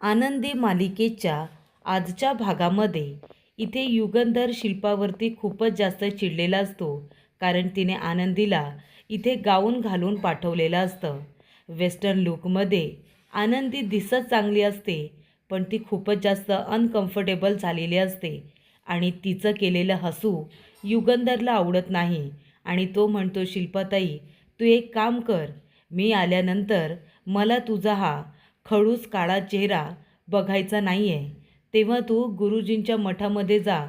आनंदी मालिकेच्या आजच्या भागामध्ये इथे युगंधर शिल्पावरती खूपच जास्त चिडलेला असतो, कारण तिने आनंदीला इथे गाऊन घालून पाठवलेलं असतं. वेस्टर्न लुकमध्ये आनंदी दिसत चांगली असते, पण ती खूपच जास्त अनकम्फर्टेबल झालेली असते आणि तिचं केलेलं हसू युगंधरला आवडत नाही आणि तो म्हणतो, शिल्पाताई तू एक काम कर, मी आल्यानंतर मला तुझा हा खडूस काळा चेहरा बघायचा नाही आहे. तेव्हा तू गुरुजींच्या मठामध्ये जा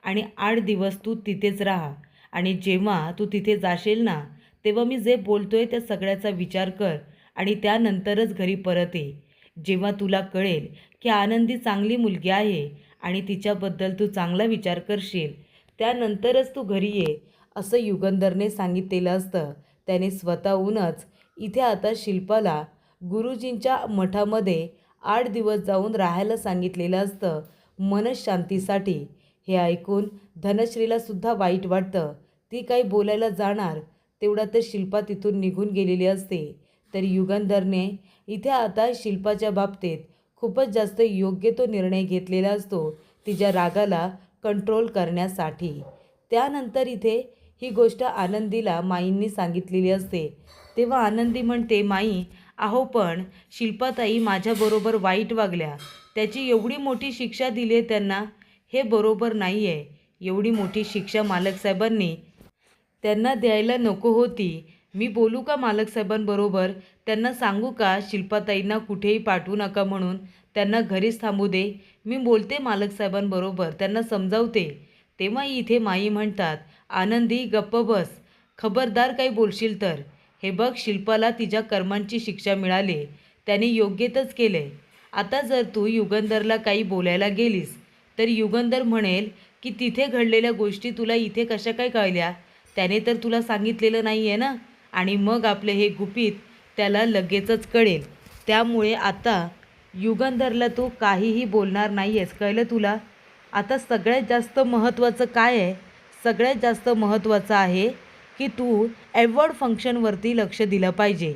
आणि 8 दिवस तू तिथेच राहा आणि जेव्हा तू तिथे जाशील ना, तेव्हा मी जे बोलतोय त्या सगळ्याचा विचार कर आणि त्यानंतरच घरी परत ये. जेव्हा तुला कळेल की आनंदी चांगली मुलगी आहे आणि तिच्याबद्दल तू चांगला विचार करशील, त्यानंतरच तू घरी ये, असं युगंधरने सांगितलेलं असतं. त्याने स्वतःहूनच इथे आता शिल्पाला गुरुजींच्या मठामध्ये 8 दिवस जाऊन राहायला सांगितलेलं असतं मनशांतीसाठी. हे ऐकून धनश्रीलासुद्धा वाईट वाटतं. ती काही बोलायला जाणार तेवढा तर शिल्पा तिथून निघून गेलेली असते. तर युगंधरने इथे आता शिल्पाच्या बाबतीत खूपच जास्त योग्य तो निर्णय घेतलेला असतो, तिच्या रागाला कंट्रोल करण्यासाठी. त्यानंतर इथे ही गोष्ट आनंदीला माईंनी सांगितलेली असते. तेव्हा आनंदी म्हणते, माई अहो पण शिल्पाताई माझ्याबरोबर वाईट वागल्या, त्याची एवढी मोठी शिक्षा दिली आहे त्यांना, हे बरोबर नाही आहे. एवढी मोठी शिक्षा मालकसाहेबांनी त्यांना द्यायला नको होती. मी बोलू का मालकसाहेबांबरोबर? त्यांना सांगू का शिल्पाताईंना कुठेही पाठवू नका म्हणून, त्यांना घरीच थांबू दे? मी बोलते मालकसाहेबांबरोबर, त्यांना समजावते. तेव्हा इथे माई म्हणतात, आनंदी गप्प बस, खबरदार काही बोलशील तर. हे बघ, शिल्पाला तिच्या कर्मांची शिक्षा मिळाली, त्याने योग्यतच केले. आता जर तू युगंधरला काही बोलायला गेलीस तर युगंधर म्हणेल की तिथे घडलेल्या गोष्टी तुला इथे कशा काय कळल्या, त्याने तर तुला सांगितलेलं नाही आहे ना, आणि मग आपले हे गुपित त्याला लगेचच कळेल. त्यामुळे आता युगंधरला तू काहीही बोलणार नाही आहेस, कळलं तुला? आता सगळ्यात जास्त महत्त्वाचं काय आहे? सगळ्यात जास्त महत्त्वाचं आहे की तू अवॉर्ड फंक्शनवरती लक्ष दिलं पाहिजे.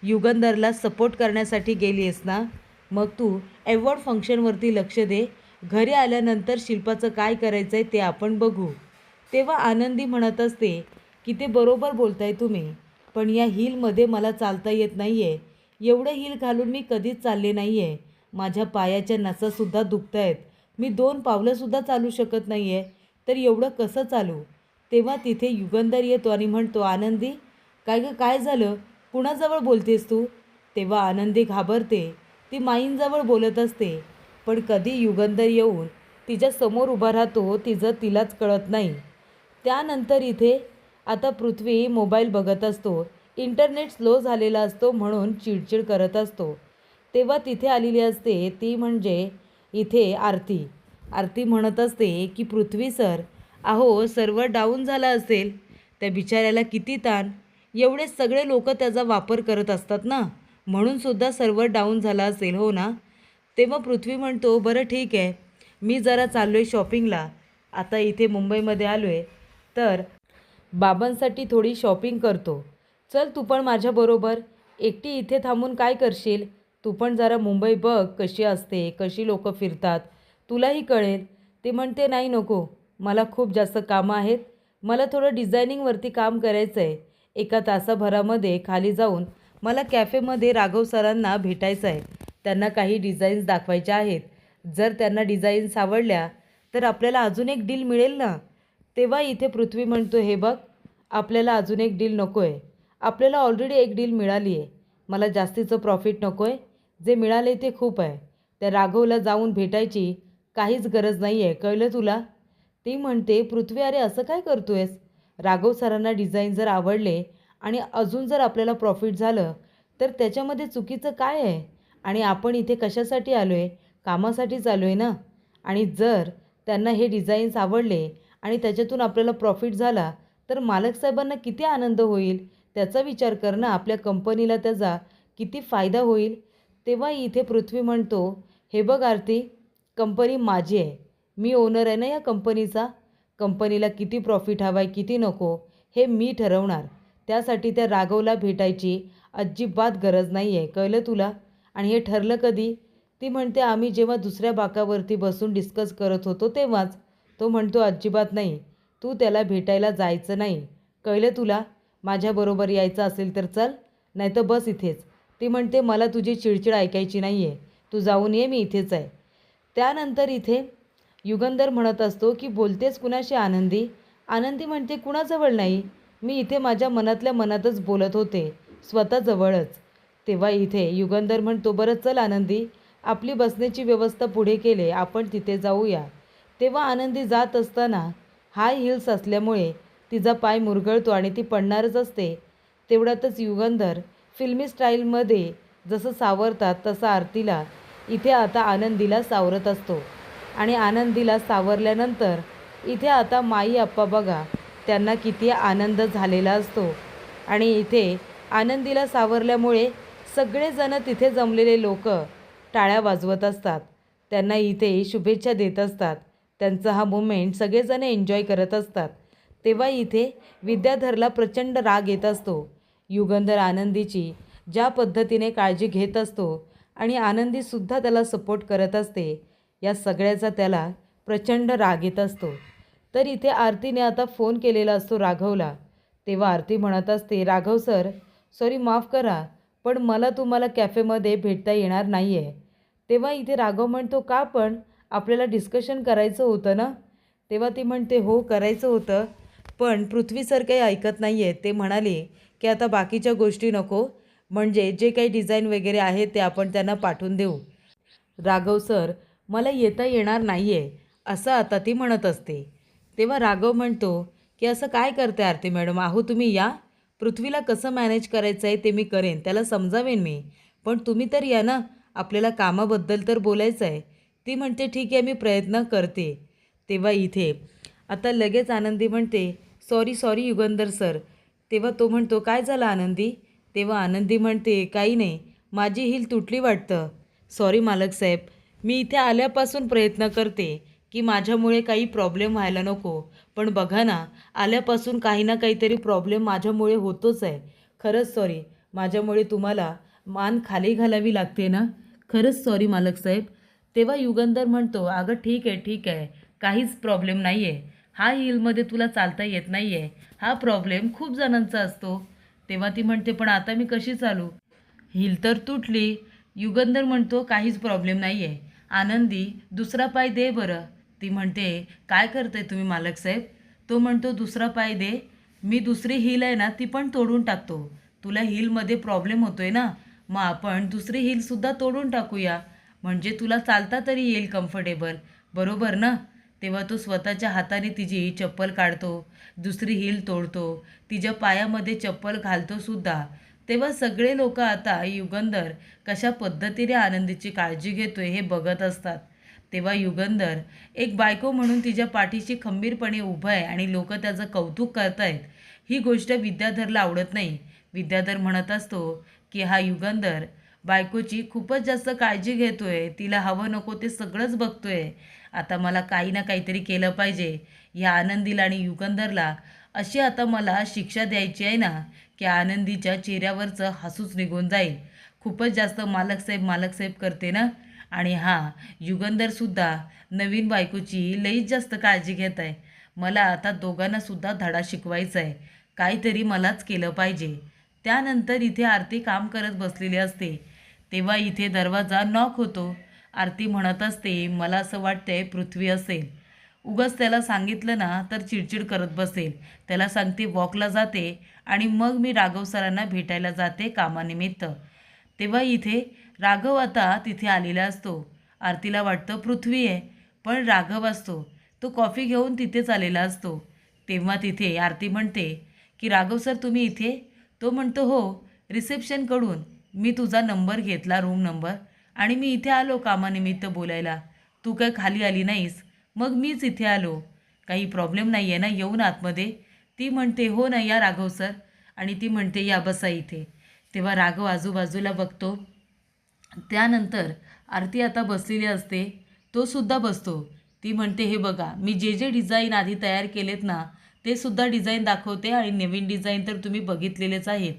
युगंधरला सपोर्ट करण्यासाठी गेली आहेस ना, मग तू अवॉर्ड फंक्शनवरती लक्ष दे. घरी आल्यानंतर शिल्पाचं काय करायचं आहे ते आपण बघू. तेव्हा आनंदी म्हणत असते की ते बरोबर बोलताय तुम्ही, पण या हीलमध्ये मला चालता येत नाही आहे. एवढं हील घालून मी कधीच चालले नाही आहे. माझ्या पायाच्या नसासुद्धा दुखत आहेत. मी 2 पावलंसुद्धा चालू शकत नाही आहे, तर एवढं कसं चालू? तेव्हा तिथे युगंधर येतो आणि म्हणतो, आनंदी काय गं, काय झालं? कुणाजवळ बोलतेस तू? तेव्हा आनंदी घाबरते. ती माईंजवळ बोलत असते, पण कधी युगंधर येऊन तिच्या समोर उभा राहतो तिचं तिलाच कळत नाही. त्यानंतर इथे आता पृथ्वी मोबाईल बघत असतो. इंटरनेट स्लो झालेला असतो म्हणून चिडचिड करत असतो. तेव्हा तिथे आलेली असते ती म्हणजे इथे आरती. आरती म्हणत असते की पृथ्वी सर, अहो सर्व्हर डाऊन झाला असेल. त्या बिचाऱ्याला किती ताण, एवढे सगळे लोक त्याचा वापर करत असतात ना, म्हणून सुद्धा सर्व्हर डाऊन झाला असेल, हो ना? तेव्हा पृथ्वी म्हणतो, बरं ठीक आहे, मी जरा चाललो आहे शॉपिंगला. आता इथे मुंबईमध्ये आलो आहे, तर बाबांसाठी थोडी शॉपिंग करतो. चल तू पण माझ्याबरोबर. एकटी इथे थांबून काय करशील? तू पण जरा मुंबई बघ कशी असते, कशी लोक फिरतात, तुलाही कळेल. ते म्हणते, नाही नको, मला खूप जास्त कामं आहेत. मला थोडं डिझायनिंगवरती काम करायचं आहे. 1 तासाभरामध्ये खाली जाऊन मला कॅफेमध्ये राघव सरांना भेटायचं आहे. त्यांना काही डिझाईन्स दाखवायच्या आहेत. जर त्यांना डिझाईन्स आवडल्या तर आपल्याला अजून एक डील मिळेल ना. तेव्हा इथे पृथ्वी म्हणतो, हे बघ, आपल्याला अजून एक डील नको आहे. आपल्याला ऑलरेडी एक डील मिळाली आहे. मला जास्तीचं प्रॉफिट नको आहे. जे मिळाले ते खूप आहे. त्या राघवला जाऊन भेटायची काहीच गरज नाही आहे, कळलं तुला? ती म्हणते, पृथ्वी अरे असं काय करतो आहेस? राघव सरांना डिझाईन जर आवडले आणि अजून जर आपल्याला प्रॉफिट झालं तर त्याच्यामध्ये चुकीचं काय आहे? आणि आपण इथे कशासाठी आलो आहे? कामासाठीच आलो आहे ना. आणि जर त्यांना हे डिझाईन्स आवडले आणि त्याच्यातून आपल्याला प्रॉफिट झाला तर मालकसाहेबांना किती आनंद होईल, त्याचा विचार कर ना. आपल्या कंपनीला त्याचा किती फायदा होईल. तेव्हा इथे पृथ्वी म्हणतो, हे बघ आरती, कंपनी माझी आहे, मी ओनर आहे ना या कंपनीचा. कंपनीला किती प्रॉफिट हवा आहे किती नको हे मी ठरवणार. त्यासाठी त्या राघवला भेटायची अजिबात गरज नाही आहे, कळलं तुला? आणि हे ठरलं कधी? ती म्हणते आम्ही जेव्हा दुसऱ्या बाकावरती बसून डिस्कस करत होतो तेव्हाच. तो म्हणतो अजिबात नाही, तू त्याला भेटायला जायचं नाही, कळलं तुला? माझ्याबरोबर यायचं असेल तर चल, नाहीतर बस इथेच. ती म्हणते मला तुझी चिडचिड ऐकायची नाही आहे, तू जाऊन ये, मी इथेच आहे. त्यानंतर इथे युगंधर म्हणत असतो की बोलतेस कुणाशी आनंदी? आनंदी म्हणते कुणाजवळ नाही, मी इथे माझ्या मनातल्या मनातच बोलत होते, स्वतःजवळच. तेव्हा इथे युगंधर म्हणतो बरं चल आनंदी, आपली बसण्याची व्यवस्था पुढे केले, आपण तिथे जाऊया. तेव्हा आनंदी जात असताना हाय हिल्स असल्यामुळे तिचा पाय मुरगळतो आणि ती पडणारच असते. तेवढ्यातच युगंधर फिल्मी स्टाईलमध्ये जसं सावरतात तसं आरतीला इथे आता आनंदीला सावरत असतो. आणि आनंदीला सावरल्यानंतर इथे आता माई आप्पा बघा, त्यांना किती आनंद झालेला असतो. आणि इथे आनंदीला सावरल्यामुळे सगळेजण तिथे जमलेले लोक टाळ्या वाजवत असतात, त्यांना इथे शुभेच्छा देत असतात. त्यांचा हा मोमेंट सगळेजण एन्जॉय करत असतात. तेव्हा इथे विद्याधरला प्रचंड राग येत असतो. युगंधर आनंदीची ज्या पद्धतीने काळजी घेत असतो आणि आनंदीसुद्धा त्याला सपोर्ट करत असते, या सगळ्याचा त्याला प्रचंड राग येत असतो. तर इथे आरतीने आता फोन केलेला असतो राघवला. तेव्हा आरती म्हणत असते राघव सर, सॉरी माफ करा, पण मला तुम्हाला कॅफेमध्ये भेटता येणार नाही आहे. तेव्हा इथे राघव म्हणतो का, पण आपल्याला डिस्कशन करायचं होतं ना? तेव्हा ती म्हणते हो करायचं होतं, पण पृथ्वी सर काही ऐकत नाही आहे. ते म्हणाले की आता बाकीच्या गोष्टी नको, म्हणजे जे काही डिझाईन वगैरे आहे ते आपण त्यांना पाठवून देऊ. राघव सर, मला येता येणार नाही आहे, असं आता ती म्हणत असते. तेव्हा राघव म्हणतो की असं काय करते आरती मॅडम, आहो तुम्ही या, पृथ्वीला कसं मॅनेज करायचं आहे ते मी करेन, त्याला समजावेन मी, पण तुम्ही तर या ना, आपल्याला कामाबद्दल तर बोलायचं आहे. ती म्हणते ठीक आहे, मी प्रयत्न करते. तेव्हा इथे आता लगेच आनंदी म्हणते सॉरी सॉरी युगंधर सर. तेव्हा तो म्हणतो काय झालं आनंदी? तेव्हा आनंदी म्हणते काही नाही, माझी हील तुटली वाटतं. सॉरी मालक साहेब, मी इथे आल्यापासून प्रयत्न करते की माझ्यामुळे काही प्रॉब्लेम व्हायला नको, पण बघा ना, आल्यापासून काही ना काहीतरी प्रॉब्लेम माझ्यामुळे होतोच आहे. खरंच सॉरी, माझ्यामुळे तुम्हाला मान खाली घालावी लागते ना, खरंच सॉरी मालक साहेब. तेव्हा युगंधर म्हणतो अगं ठीक आहे ठीक आहे, काहीच प्रॉब्लेम नाही आहे, हा हिलमध्ये तुला चालता येत नाही आहे, हा प्रॉब्लेम खूप जणांचा असतो. तेव्हा ती म्हणते पण आता मी कशी चालू, हिल तर तुटली. युगंधर म्हणतो काहीच प्रॉब्लेम नाही आहे, आनंदी दुसरा पाय दे बरं. ती म्हणते काय करताय तुम्ही मालक साहेब? तो म्हणतो दुसरा पाय दे, मी दुसरी हिल आहे ना ती पण तोडून टाकतो. तुला हिलमध्ये प्रॉब्लेम होतोय ना, मग आपण दुसरी हिलसुद्धा तोडून टाकूया, म्हणजे तुला चालता तरी येईल कम्फर्टेबल, बरोबर ना? तेव्हा तो स्वतःच्या हाताने तिची चप्पल काढतो, दुसरी हिल तोडतो, तिच्या पायामध्ये चप्पल घालतो सुद्धा. तेव्हा सगळे लोक आता युगंधर कशा पद्धतीने आनंदीची काळजी घेतोय हे बघत असतात. तेव्हा युगंधर एक बायको म्हणून तिच्या पाठीशी खंबीरपणे उभं आहे आणि लोक त्याचं कौतुक करतायत. ही गोष्ट विद्याधरला आवडत नाही. विद्याधर म्हणत असतो की हा युगंधर बायकोची खूपच जास्त काळजी घेतोय, तिला हवं नको ते सगळंच बघतोय. आता मला काही ना काहीतरी केलं पाहिजे. या आनंदीला आणि युगंधरला अशी आता मला शिक्षा द्यायची आहे ना की आनंदीच्या चेहऱ्यावरचं हसूच निघून जाईल. खूपच जास्त मालक साहेब करते ना. आणि हां, युगंधरसुद्धा नवीन बायकोची लईच जास्त काळजी घेत आहे. मला आता दोघांनासुद्धा धडा शिकवायचा आहे, काहीतरी मलाच केलं पाहिजे. त्यानंतर इथे आरती काम करत बसलेली असते. तेव्हा इथे दरवाजा नॉक होतो. आरती म्हणत असते मला असं वाटतंय पृथ्वी असेल. उगाच त्याला सांगितलं ना तर चिडचिड करत बसेल. त्याला सांगते वॉकला जाते आणि मग मी राघव सरांना भेटायला जाते कामानिमित्त. तेव्हा इथे राघव आता तिथे आलेला असतो. आरतीला वाटतं पृथ्वी आहे, पण राघव असतो. तो कॉफी घेऊन तिथेच आलेला असतो. तेव्हा तिथे आरती म्हणते की राघव सर तुम्ही इथे? तो म्हणतो हो, रिसेप्शनकडून मी तुझा नंबर घेतला, रूम नंबर, आणि मी इथे आलो कामानिमित्त बोलायला. तू काय खाली आली नाहीस, मग मीच इथे आलो. काही प्रॉब्लेम नाही आहे ना, येऊन आतमध्ये? ती म्हणते हो ना या राघव सर, आणि ती म्हणते या बसा इथे. तेव्हा राघव आजूबाजूला बघतो. त्यानंतर आरती आता बसलेली असते, तो सुद्धा बसतो. ती म्हणते हे बघा, मी जे जे डिझाईन आधी तयार केलेत ना ते सुद्धा डिझाईन दाखवते आणि नवीन डिझाईन तर तुम्ही बघितलेलेच आहेत.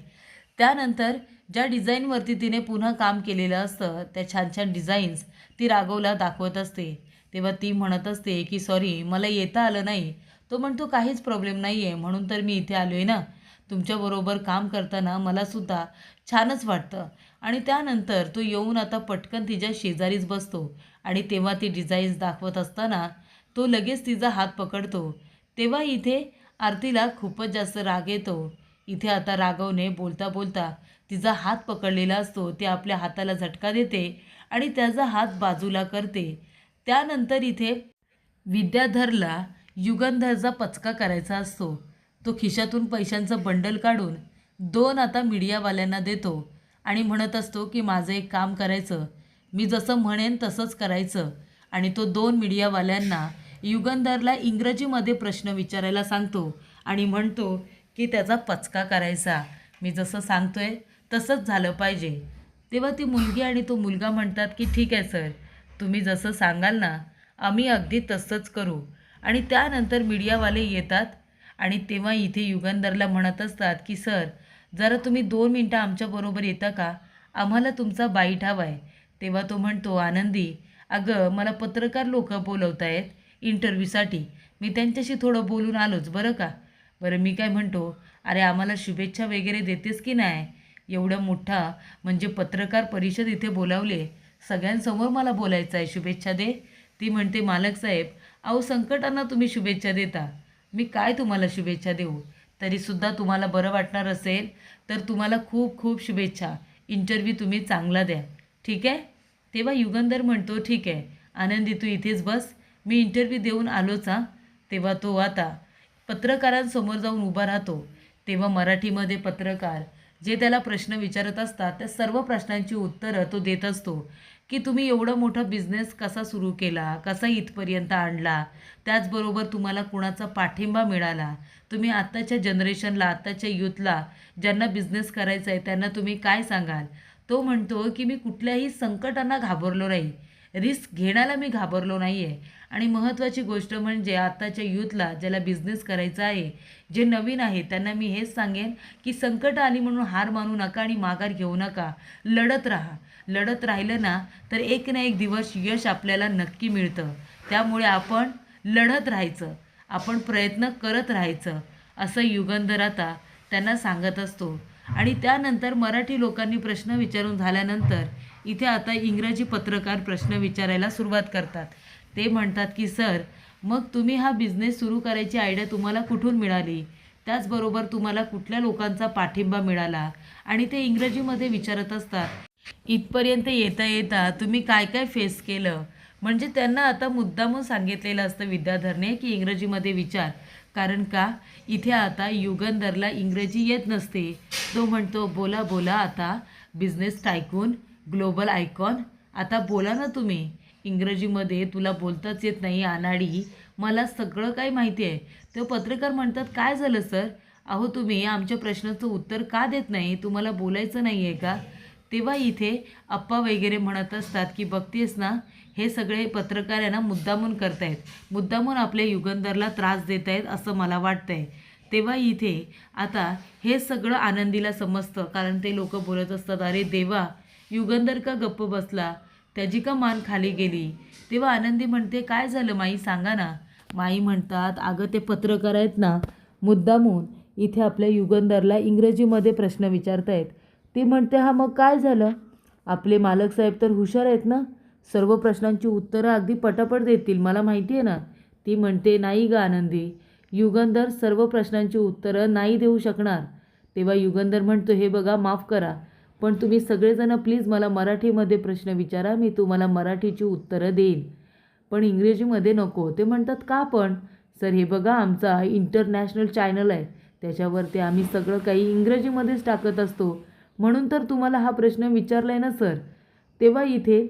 त्यानंतर ज्या डिझाईनवरती तिने पुन्हा काम केलेलं असतं त्या छान छान डिझाईन्स ती राघवला दाखवत असते. तेव्हा ती म्हणत असते की सॉरी मला येता आलं नाही. तो म्हणतो काहीच प्रॉब्लेम नाही आहे, म्हणून तर मी इथे आलो आहे ना. तुमच्याबरोबर काम करताना मलासुद्धा छानच वाटतं. आणि त्यानंतर तो येऊन आता पटकन तिच्या शेजारीच बसतो आणि तेव्हा ती डिझाईन्स दाखवत असताना तो लगेच तिचा हात पकडतो. तेव्हा इथे आरतीला खूपच जास्त राग येतो. इथे आता राघवने बोलता बोलता तिचा हात पकडलेला असतो ते आपल्या हाताला झटका देते आणि त्याचा हात बाजूला करते. त्यानंतर इथे विद्याधरला युगंधरचा पचका करायचा असतो. तो खिशातून पैशांचं बंडल काढून 2 आता मीडियावाल्यांना देतो आणि म्हणत असतो की माझं एक काम करायचं, मी जसं म्हणेन तसंच करायचं. आणि तो 2 मीडियावाल्यांना युगंधरला इंग्रजीमध्ये प्रश्न विचारायला सांगतो आणि म्हणतो की त्याचा पचका करायचा. मी जसं सांगतोय तसंच झालं पाहिजे. तेव्हा ती मुलगी आणि तो मुलगा म्हणतात की ठीक आहे सर, तुम्ही जसं सांगाल ना आम्ही अगदी तसंच करू. आणि त्यानंतर मीडियावाले येतात आणि तेव्हा इथे युगंधरला म्हणत असतात की सर जरा तुम्ही 2 मिनटं आमच्याबरोबर येता का, आम्हाला तुमचा बाईट हवा आहे. तेव्हा तो म्हणतो आनंदी, अगं मला पत्रकार लोक बोलवत आहेत इंटरव्ह्यूसाठी, मी त्यांच्याशी थोडं बोलून आलोच बरं का. बरं मी काय म्हणतो, अरे आम्हाला शुभेच्छा वगैरे देतेस की नाही, एवढं मोठा म्हणजे पत्रकार परिषद इथे बोलावले, सगळ्यांसमोर मला बोलायचं आहे, शुभेच्छा दे. ती म्हणते मालक साहेब, अहो संकटांना तुम्ही शुभेच्छा देता, मी काय तुम्हाला शुभेच्छा देऊ. तरीसुद्धा तुम्हाला बरं वाटणार असेल तर तुम्हाला खूप खूप शुभेच्छा, इंटरव्ह्यू तुम्ही चांगला द्या, ठीक आहे. तेव्हा युगंधर म्हणतो ठीक आहे आनंदी, तू इथेच बस, मी इंटरव्ह्यू देऊन आलोच हां. तेव्हा तो आता पत्रकारांसमोर जाऊन उभा राहतो. तेव्हा मराठीमध्ये पत्रकार जे त्याला प्रश्न विचारत असतात त्या सर्व प्रश्नांची उत्तरं तो देत असतो. की तुम्ही एवढा मोठा बिझनेस कसा सुरू केला, कसा इथपर्यंत आणला, त्याचबरोबर तुम्हाला कुणाचा पाठिंबा मिळाला, तुम्ही आत्ताच्या जनरेशनला, आत्ताच्या यूथला ज्यांना बिझनेस करायचा आहे त्यांना तुम्ही काय सांगाल. तो म्हणतो की मी कुठल्याही संकटांना घाबरलो नाही, रिस्क घेण्याला मी घाबरलो नाही आहे. आणि महत्त्वाची गोष्ट म्हणजे आत्ताच्या यूथला ज्याला बिझनेस करायचा आहे, जे नवीन आहे त्यांना मी हेच सांगेन की संकट आली म्हणून हार मानू नका आणि माघार घेऊ नका, लढत राहा. लढत राहिलं ना तर एक ना एक दिवस यश आपल्याला नक्की मिळतं. त्यामुळे आपण लढत राहायचं, आपण प्रयत्न करत राहायचं, असं युगंधर आता त्यांना सांगत असतो. आणि त्यानंतर मराठी लोकांनी प्रश्न विचारून झाल्यानंतर इथे आता इंग्रजी पत्रकार प्रश्न विचारायला सुरुवात करतात. ते म्हणतात की सर, मग तुम्ही हा बिझनेस सुरू करायची आयडिया तुम्हाला कुठून मिळाली, त्याचबरोबर तुम्हाला कुठल्या लोकांचा पाठिंबा मिळाला. आणि ते इंग्रजीमध्ये विचारत असतात, इथपर्यंत येता येता तुम्ही काय काय फेस केलं. म्हणजे त्यांना आता मुद्दामून सांगितलेलं असतं विद्याधरने की इंग्रजीमध्ये विचार, कारण का इथे आता युगंधरला इंग्रजी येत नसते. तो म्हणतो बोला बोला आता बिझनेस टायकून, ग्लोबल आयकॉन, आता बोला ना तुम्ही. इंग्रजीमध्ये तुला बोलताच येत नाही अनाडी, मला सगळं काही माहिती आहे. तो पत्रकार म्हणतात काय झालं सर, अहो तुम्ही आमच्या प्रश्नाचं उत्तर का देत नाही, तुम्हाला बोलायचं नाही आहे का. तेव्हा इथे अप्पा वगैरे म्हणत असतात की बघतेस ना, हे सगळे पत्रकार आहे ना मुद्दामून करतायत, मुद्दामून आपल्या युगंधरला त्रास देत आहेत असं मला वाटतंय. तेव्हा इथे आता हे सगळं आनंदीला समजतं, कारण ते लोक बोलत असतात अरे देवा, युगंधर का गप्प बसला, त्याची का मान खाली गेली. तेव्हा आनंदी म्हणते काय झालं माई सांगा ना. माई म्हणतात अगं ते पत्रकार आहेत ना मुद्दामून इथे आपल्या युगंधरला इंग्रजीमध्ये प्रश्न विचारतायत. ती म्हणते हां मग काय झालं, आपले मालक साहेब तर हुशार आहेत ना, सर्व प्रश्नांची उत्तरं अगदी पटापट देतील, मला माहिती आहे ना. ती म्हणते नाही ग आनंदी, युगंधर सर्व प्रश्नांची उत्तरं नाही देऊ शकणार. तेव्हा युगंधर म्हणतो हे बघा माफ करा, पण तुम्ही सगळेजण प्लीज मला मराठीमध्ये प्रश्न विचारा, मी तुम्हाला मराठीची उत्तरं देईन, पण इंग्रजीमध्ये नको. ते म्हणतात का पण. सर हे बघा आमचा इंटरनॅशनल चॅनल आहे, त्याच्यावरती आम्ही सगळं काही इंग्रजीमध्येच टाकत असतो, म्हणून तर तुम्हाला हा प्रश्न विचारला आहे ना सर. तेव्हा इथे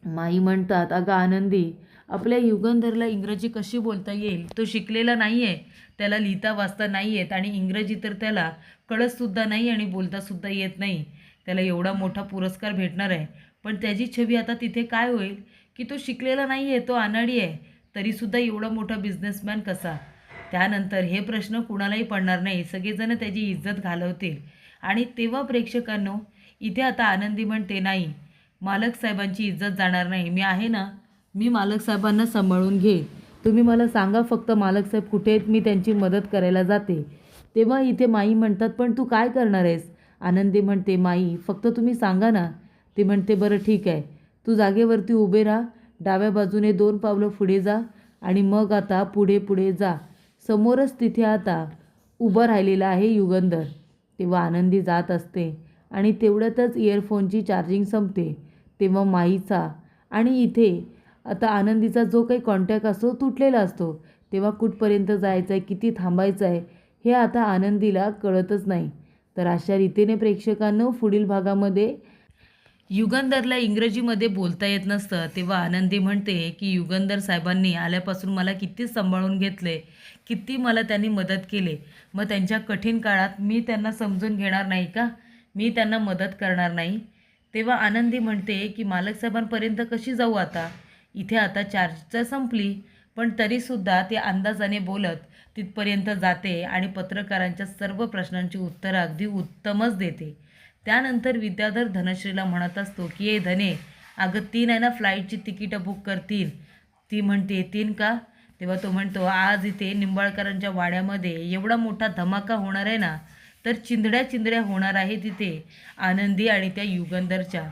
माई म्हणतात अगं आनंदी, आपल्या युगंधरला इंग्रजी कशी बोलता येईल, तो शिकलेला नाही आहे, त्याला लिहिता वाचता नाही येत आणि इंग्रजी तर त्याला कळतसुद्धा नाही आणि बोलतासुद्धा येत नाही. त्याला एवढा मोठा पुरस्कार भेटणार आहे, पण त्याची छबी आता तिथे काय होईल की तो शिकलेला नाही आहे, तो अनाडी आहे, तरीसुद्धा एवढा मोठा बिझनेसमॅन कसा. त्यानंतर हे प्रश्न कुणालाही पडणार नाही, सगळेजण त्याची इज्जत घालवतील. आणि तेव्हा प्रेक्षकांनो इथे आता आनंदी म्हणते, नाही मालक साहेबांची इज्जत जाणार नाही, मी आहे ना, मी मालक साहेबांना सांभाळून घेईन, तुम्ही मला सांगा फक्त मालक साहेब कुठे आहेत, मी त्यांची मदत करायला जाते. तेव्हा इथे माई म्हणतात, पण तू काय करणार आहेस? आनंदी म्हणते, माई फक्त तुम्ही सांगा ना. ती म्हणते, बरं ठीक आहे, तू जागेवरती उभे राहा, डाव्या बाजूने 2 पावलं पुढे जा आणि मग आता पुढे पुढे जा. समोरच तिथे आता उभं राहिलेला आहे युगंधर. तेव्हा आनंदी जात असते आणि तेवढ्यातच इयरफोनची चार्जिंग संपते. तेव्हा माईचा आणि इथे आता आनंदीचा जो काही कॉन्टॅक्ट असतो तुटलेला असतो. तेव्हा कुठपर्यंत जायचं आहे, किती थांबायचं आहे, हे आता आनंदीला कळतच नाही. तर अशा रीतीने प्रेक्षकांनो पुढील भागामध्ये युगंधरला इंग्रजीमध्ये बोलता येत नसतं. तेव्हा आनंदी म्हणते की युगंधर साहेबांनी आल्यापासून मला किती सांभाळून घेतले, किती मला त्यांनी मदत केली. मग त्यांच्या कठीण काळात मी त्यांना समजून घेणार नाही का? मी त्यांना मदत करणार नाही. तेव्हा आनंदी म्हणते की मालक साहेबांपर्यंत कशी जाऊ आता? इथे आता चार्ज संपली, पण तरीसुद्धा ते अंदाजाने बोलत तिथपर्यंत जाते आणि पत्रकारांच्या सर्व प्रश्नांची उत्तरं अगदी उत्तमच देते. त्यानंतर विद्याधर धनश्रीला म्हणत असतो की ए धने, अगं 3 आहे ना फ्लाईटची तिकीटं बुक करतील. ती म्हणते 3 का? तेव्हा तो म्हणतो, आज इथे निंबाळकरांच्या वाड्यामध्ये एवढा मोठा धमाका होणार आहे ना, तर चिंधड्या चिंधड्या होणार आहे तिथे आनंदी आणि त्या युगंधरच्या.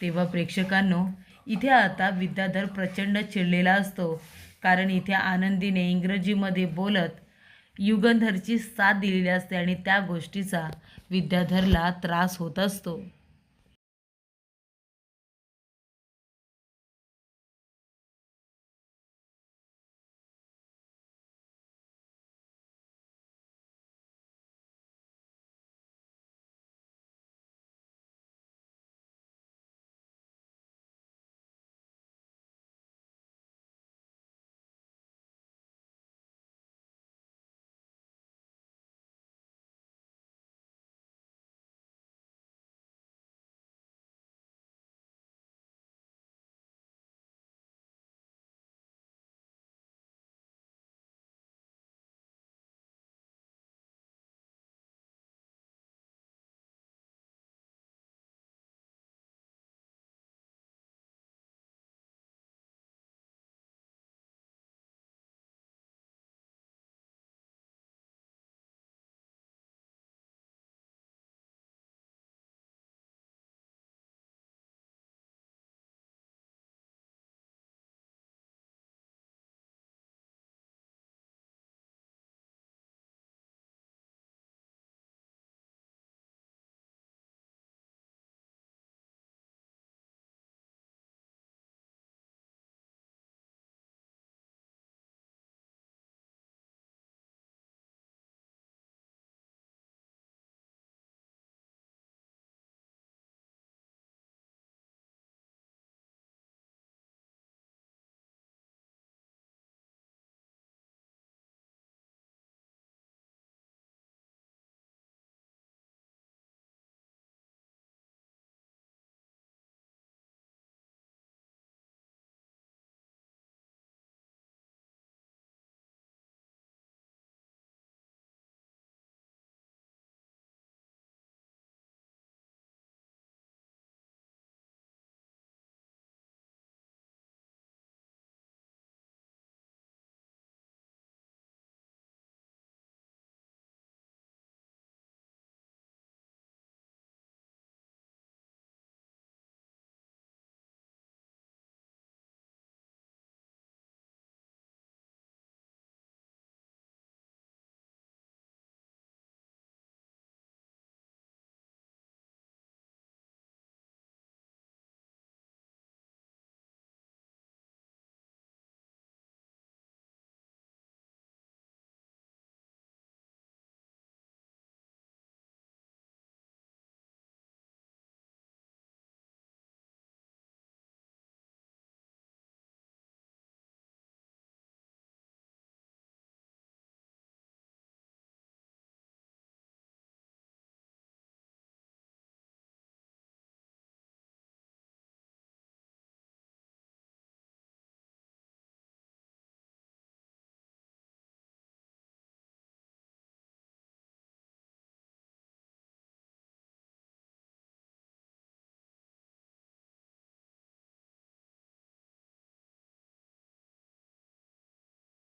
तेव्हा प्रेक्षकांनो इथे आता विद्याधर प्रचंड चिडलेला असतो, कारण इथे आनंदीने इंग्रजीमध्ये बोलत युगंधरची साथ दिलेली असते आणि त्या गोष्टीचा विद्याधरला त्रास होत असतो.